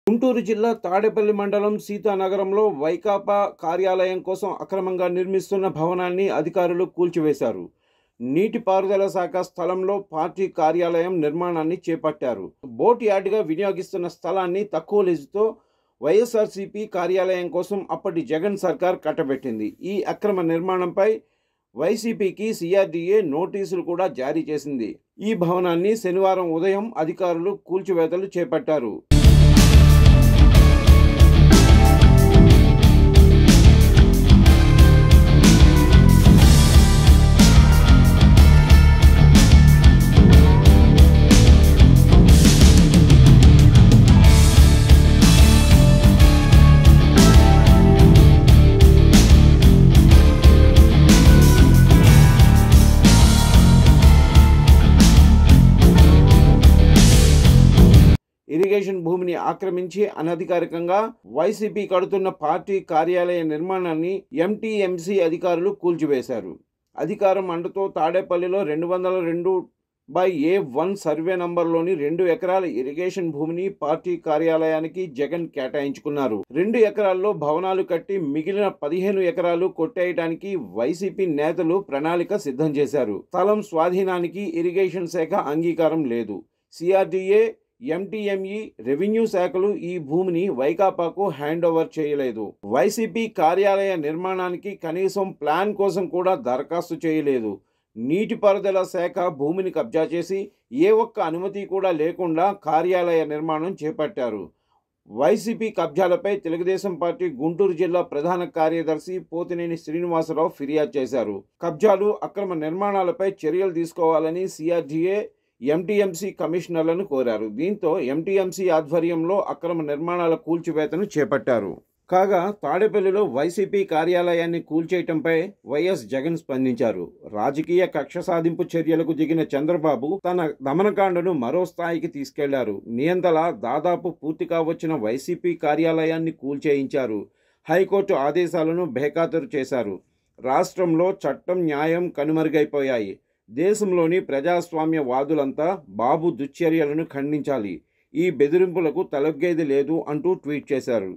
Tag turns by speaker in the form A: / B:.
A: గుంటూరు జిల్లా తాడేపల్లి మండలం సీతానగరంలో వైకాపా కార్యాలయం కోసం అక్రమంగా నిర్మిస్తున్న భవనాన్ని అధికారులు కూల్చివేశారు. నీటిపారుదల శాఖ స్థలంలో పార్టీ కార్యాలయం నిర్మాణాన్ని చేపట్టారు. బోట్ యార్డ్గా వినియోగిస్తున్న స్థలాన్ని తక్కువ లీజుతో వైఎస్ఆర్సీపీ కార్యాలయం కోసం అప్పటి జగన్ సర్కార్ కట్టబెట్టింది. ఈ అక్రమ నిర్మాణంపై వైసీపీకి సిఆర్డీఏ నోటీసులు కూడా జారీ చేసింది. ఈ భవనాన్ని శనివారం ఉదయం అధికారులు కూల్చివేతలు చేపట్టారు. ఇరిగేషన్ భూమిని ఆక్రమించి అనధికారికంగా వైసీపీ కడుతున్న పార్టీ కార్యాలయ నిర్మాణాన్ని ఎంటీఎంసీ అధికారులు కూల్చివేశారు. అధికారం అండతో తాడేపల్లిలో 202/A1 సర్వే నంబర్లోని 2 ఎకరాల ఇరిగేషన్ భూమిని పార్టీ కార్యాలయానికి జగన్ కేటాయించుకున్నారు. 2 ఎకరాల్లో భవనాలు కట్టి మిగిలిన 15 ఎకరాలు కొట్టేయడానికి వైసీపీ నేతలు ప్రణాళిక సిద్ధం చేశారు. స్థలం స్వాధీనానికి ఇరిగేషన్ శాఖ అంగీకారం లేదు. సిఆర్డీఏ, ఎంటీఎంఈ, రెవెన్యూ శాఖలు ఈ భూమిని వైకాపాకు హ్యాండ్ ఓవర్ చేయలేదు. వైసీపీ కార్యాలయ నిర్మాణానికి కనీసం ప్లాన్ కోసం కూడా దరఖాస్తు చేయలేదు. నీటిపారుదల శాఖ భూమిని కబ్జా చేసి ఏ ఒక్క అనుమతి కూడా లేకుండా కార్యాలయ నిర్మాణం చేపట్టారు. వైసీపీ కబ్జాలపై తెలుగుదేశం పార్టీ గుంటూరు జిల్లా ప్రధాన కార్యదర్శి పోతినేని శ్రీనివాసరావు ఫిర్యాదు చేశారు. కబ్జాలు, అక్రమ నిర్మాణాలపై చర్యలు తీసుకోవాలని సిఆర్డీఏ, ఎంటీఎంసీ కమిషనర్లను కోరారు. దీంతో ఎంటీఎంసీ ఆధ్వర్యంలో అక్రమ నిర్మాణాల కూల్చివేతను చేపట్టారు. కాగా తాడేపల్లిలో వైసీపీ కార్యాలయాన్ని కూల్చేయటంపై వైఎస్ జగన్ స్పందించారు. రాజకీయ కక్ష సాధింపు చర్యలకు దిగిన చంద్రబాబు తన దమనకాండను మరో స్థాయికి తీసుకెళ్లారు. నియంతలా దాదాపు పూర్తి కావచ్చిన వైసీపీ కార్యాలయాన్ని కూల్చేయించారు. హైకోర్టు ఆదేశాలను బేఖాతరు చేశారు. రాష్ట్రంలో చట్టం, న్యాయం కనుమరుగైపోయాయి. దేశంలోని ప్రజాస్వామ్యవాదులంతా బాబు దుశ్చర్యలను ఖండించాలి. ఈ బెదిరింపులకు తలొగ్గేది లేదు అంటూ ట్వీట్ చేశారు.